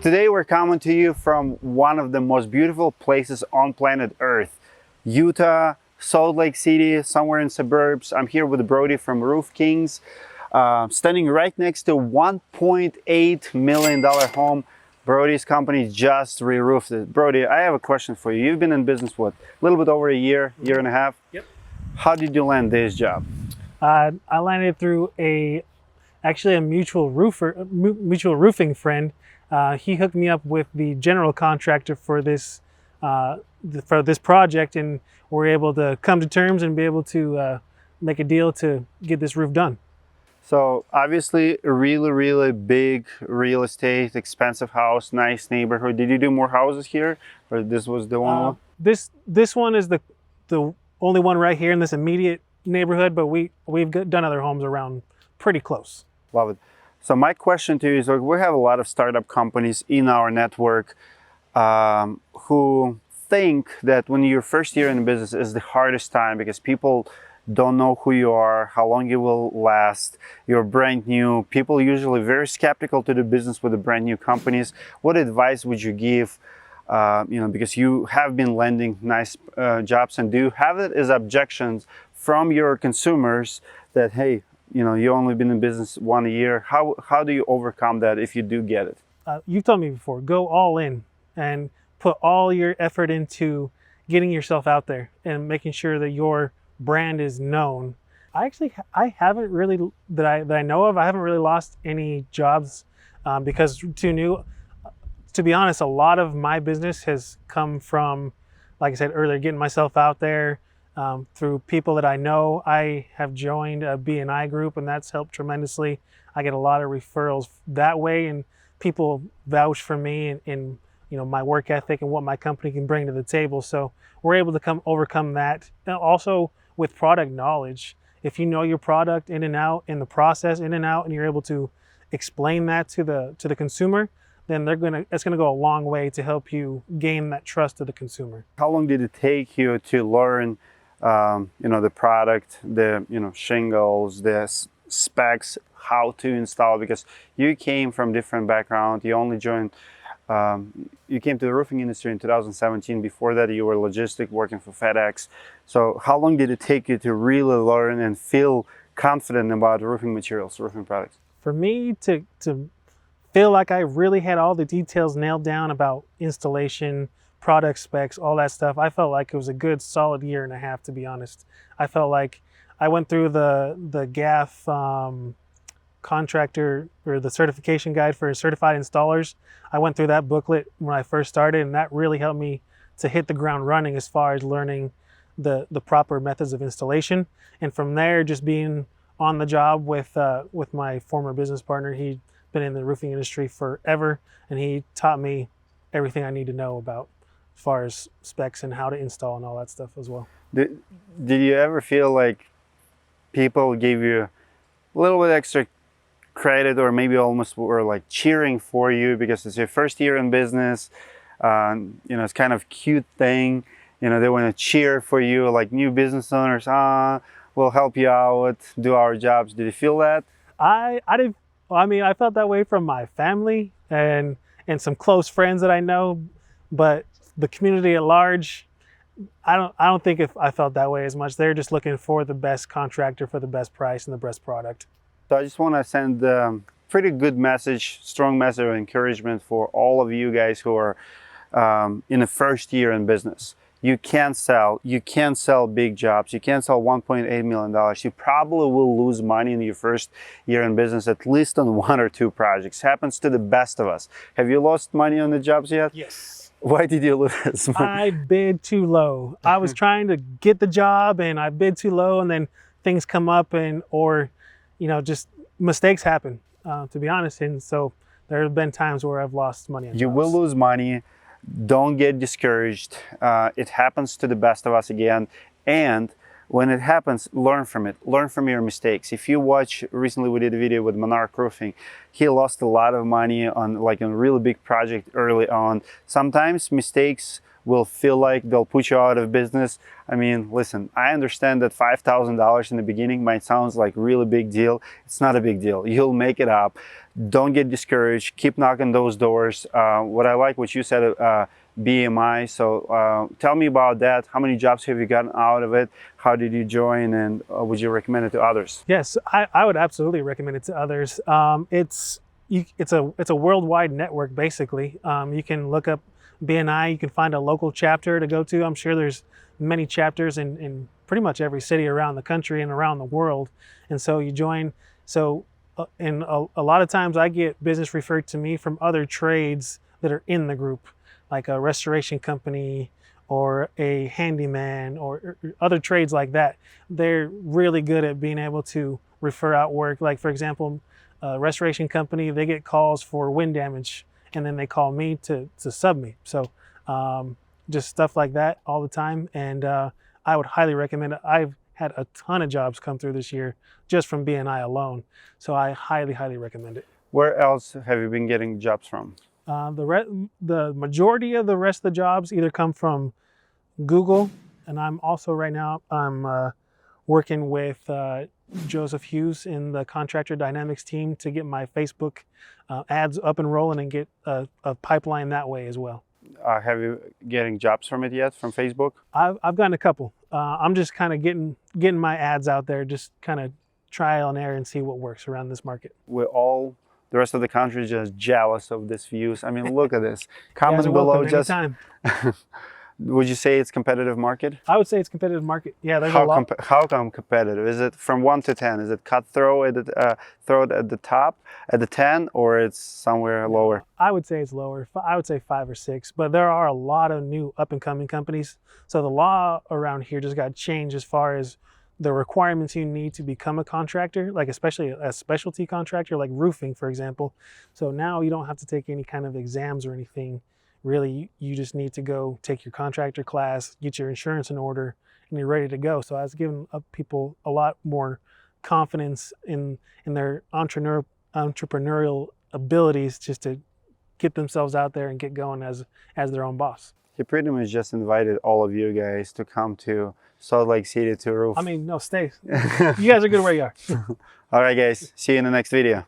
Today we're coming to you from one of the most beautiful places on planet Earth, Utah, Salt Lake City, somewhere in suburbs. I'm here with Brody from Roof Kings, standing right next to $1.8 million home. Brody's company just re-roofed it. Brody, I have a question for you. You've been in business, what, a little bit over a year and a half? Yep. How did you land this job? I landed through actually a mutual roofing friend. He hooked me up with the general contractor for this project, and we're able to come to terms and be able to make a deal to get this roof done. So obviously a really big real estate, expensive house, nice neighborhood. Did you do more houses here, or this was the only one? This one is the only one right here in this immediate neighborhood, but we've done other homes around pretty close. Love it. So my question to you is, like, we have a lot of startup companies in our network who think that when your first year in business is the hardest time because people don't know who you are, how long you will last, you're brand new. People usually very skeptical to do business with the brand new companies. What advice would you give, because you have been landing nice jobs, and do you have it as objections from your consumers that, hey, you only been in business 1 year. How do you overcome that if you do get it? You've told me before, go all in and put all your effort into getting yourself out there and making sure that your brand is known. I haven't really, that I know of, I haven't really lost any jobs because too new. To be honest, a lot of my business has come from, like I said earlier, getting myself out there. Through people that I know. I have joined a B&I group, and that's helped tremendously. I get a lot of referrals that way, and people vouch for me and my work ethic and what my company can bring to the table. So we're able to overcome that. And also with product knowledge, if you know your product in and out, in the process in and out, and you're able to explain that to the consumer, then it's gonna go a long way to help you gain that trust of the consumer. How long did it take you to learn the product, the shingles, the specs, how to install? Because you came from different background. You only joined, you came to the roofing industry in 2017. Before that, you were logistic working for FedEx. So how long did it take you to really learn and feel confident about roofing materials, roofing products? For me to feel like I really had all the details nailed down about installation, product specs, all that stuff, I felt like it was a good solid year and a half, to be honest. I felt like I went through the GAF contractor, or the certification guide for certified installers. I went through that booklet when I first started, and that really helped me to hit the ground running as far as learning the proper methods of installation. And from there, just being on the job with my former business partner. He'd been in the roofing industry forever, and he taught me everything I need to know about as far as specs and how to install and all that stuff as well. Did you ever feel like people gave you a little bit extra credit, or maybe almost were like cheering for you because it's your first year in business? It's kind of cute thing. They want to cheer for you, like new business owners. We'll help you out, do our jobs. Did you feel that? I did. I mean, I felt that way from my family and some close friends that I know, but the community at large, I don't think if I felt that way as much. They're just looking for the best contractor for the best price and the best product. So I just want to send a pretty good message, strong message of encouragement for all of you guys who are in the first year in business. You can't sell big jobs. You can't sell $1.8 million. You probably will lose money in your first year in business, at least on 1 or 2 projects. Happens to the best of us. Have you lost money on the jobs yet? Yes. Why did you lose money? I bid too low. I was trying to get the job and I bid too low, and then things come up or just mistakes happen, to be honest. And so there have been times where I've lost money on jobs. You will lose money. Don't get discouraged. It happens to the best of us again. And when it happens, learn from it. Learn from your mistakes. If you watch, recently we did a video with Monarch Roofing. He lost a lot of money on a really big project early on. Sometimes mistakes will feel like they'll put you out of business. I mean, listen, I understand that $5,000 in the beginning might sound like really big deal. It's not a big deal. You'll make it up. don't get discouraged, keep knocking those doors. What I like what you said, BMI, so tell me about that. How many jobs have you gotten out of it? How did you join, and would you recommend it to others? Yes, I would absolutely recommend it to others. It's a worldwide network, basically. You can look up BNI, you can find a local chapter to go to. I'm sure there's many chapters in pretty much every city around the country and around the world. And so you join. So and a lot of times I get business referred to me from other trades that are in the group, like a restoration company or a handyman or other trades like that. They're really good at being able to refer out work. Like, for example, a restoration company, they get calls for wind damage, and then they call me to sub me. So just stuff like that all the time. And I would highly recommend it. I've had a ton of jobs come through this year just from BNI alone. So I highly, highly recommend it. Where else have you been getting jobs from? The majority of the rest of the jobs either come from Google, and I'm also right now I'm working with Joseph Hughes in the Contractor Dynamics team to get my Facebook ads up and rolling and get a pipeline that way as well. Have you getting jobs from it yet, from Facebook? I've gotten a couple. I'm just kind of getting my ads out there, just kind of trial and error and see what works around this market. We're all, the rest of the country is just jealous of this views. I mean, look at this. Comment Yeah, below. just Would you say it's competitive market? I would say it's competitive market. Yeah, there's a lot. How come competitive? Is it from 1 to 10? Is it cutthroat at the top at the 10, or it's somewhere lower? I would say it's lower. I would say 5 or 6. But there are a lot of new up and coming companies. So the law around here just got changed as far as the requirements you need to become a contractor, like especially a specialty contractor, like roofing, for example. So now you don't have to take any kind of exams or anything. Really, you just need to go take your contractor class, get your insurance in order, and you're ready to go. So I was giving people a lot more confidence in their entrepreneurial abilities, just to get themselves out there and get going as their own boss. He pretty much just invited all of you guys to come to Salt Lake City to roof. I mean, no, stay. You guys are good where you are. All right, guys. See you in the next video.